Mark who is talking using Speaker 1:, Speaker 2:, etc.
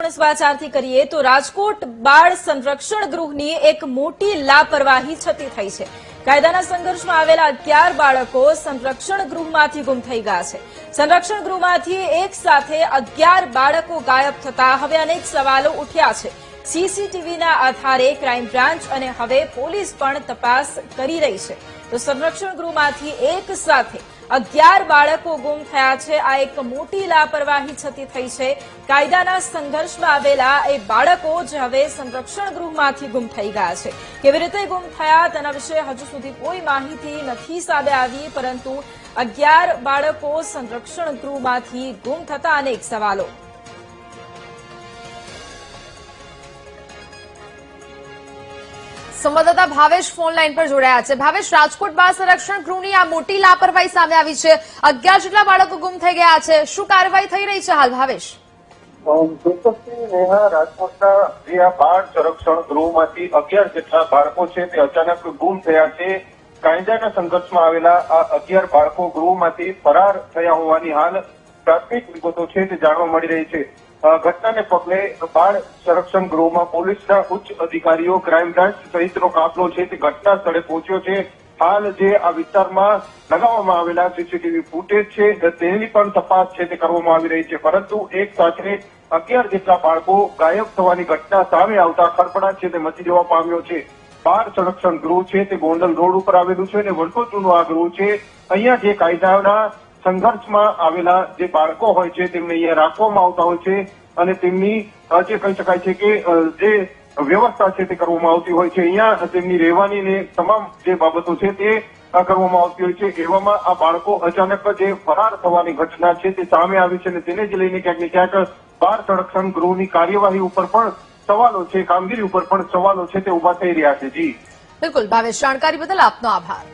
Speaker 1: મહત્વના સમાચારથી કરીએ તો રાજકોટ બાળ સંરક્ષણ ગૃહની એક મોટી લાપરવાહી છતી થઈ છે। કાયદાના સંઘર્ષમાં આવેલા 11 બાળકો સંરક્ષણ ગૃહમાંથી ગુમ થઈ ગયા છે। સંરક્ષણ ગૃહમાંથી એક સાથે 11 બાળકો ગાયબ થતા હવે અનેક સવાલો ઉઠ્યા છે। સીસીટીવીના આધારે ક્રાઇમ બ્રાન્ચ અને હવે પોલીસ પણ તપાસ કરી રહી છે। તો સંરક્ષણ ગૃહમાંથી એક સાથે 11 બાળકો ગુમ થયા છે। આ એક મોટી લાપરવાહી છતી થઈ છે। કાયદાના સંઘર્ષમાં આવેલા એ બાળકો જે હવે સંરક્ષણ ગૃહમાંથી ગુમ થઈ ગયા છે। કેવી રીતે ગુમ થયા તેના વિશે હજુ સુધી કોઈ માહિતી નથી સામે આવી, પરંતુ 11 બાળકો સંરક્ષણ ગૃહમાંથી ગુમ થતા અનેક સવાલો।
Speaker 2: સંવાદદાતા ભાવેશ ફોન લાઈન પર જોડાયા છે। ભાવેશ, રાજકોટ બાળ સંરક્ષણ ગૃહની આ મોટી લાપરવાહી સામે આવી છે। 11 જેટલા બાળકો ગુમ થઈ ગયા છે। શું કાર્યવાહી થઈ રહી છે હાલ, ભાવેશ?
Speaker 3: રાજકોટના જે આ બાળ સંરક્ષણ ગૃહમાંથી 11 જેટલા બાળકો છે તે અચાનક ગુમ થયા છે। કાયદાના સંઘર્ષમાં આવેલા આ 11 બાળકો ગૃહમાંથી ફરાર થયા હોવાની હાલ પ્રાથમિક વિગતો છે તે જાણવા મળી રહી છે। ઘટનાને પગલે બાળ સંરક્ષણ ગૃહમાં પોલીસના ઉચ્ચ અધિકારીઓ, ક્રાઇમ બ્રાન્ચ સહિતનો કાફલો છે તે ઘટના સ્થળે પહોંચ્યો છે। હાલ જે આ વિસ્તારમાં લગાવવામાં આવેલા સીસીટીવી ફૂટેજ છે તેની પણ તપાસ છે તે કરવામાં આવી રહી છે, પરંતુ એક સાથે 11 જેટલા બાળકો ગાયબ થવાની ઘટના સામે આવતા ખળભળાટ છે તે મચી જવા પામ્યો છે। બાળ સંરક્ષણ ગૃહ છે તે ગોંડલ રોડ ઉપર આવેલું છે અને વર્ષો જૂનું આ ગૃહ છે। અહીંયા જે કાયદાના સંઘર્ષમાં આવેલા જે બાળકો હોય છે તેમને અહીંયા રાખવામાં આવતા હોય છે અને તેમની જે કહી શકાય છે કે જે વ્યવસ્થા છે તે કરવામાં આવતી હોય છે। અહીંયા તેમની રહેવાની ને તમામ જે બાબતો છે તે કરવામાં આવતી હોય છે। એવામાં આ બાળકો અચાનક જે ફરાર થવાની ઘટના છે તે સામે આવી છે અને તેને જ લઈને ક્યાંક ને ક્યાંક બાળ સંરક્ષણ ગૃહની કાર્યવાહી ઉપર પણ સવાલો છે, કામગીરી ઉપર પણ સવાલો છે તે ઉભા થઈ રહ્યા છે। જી
Speaker 2: બિલકુલ ભાવેશ, જાણકારી બદલ આપનો આભાર।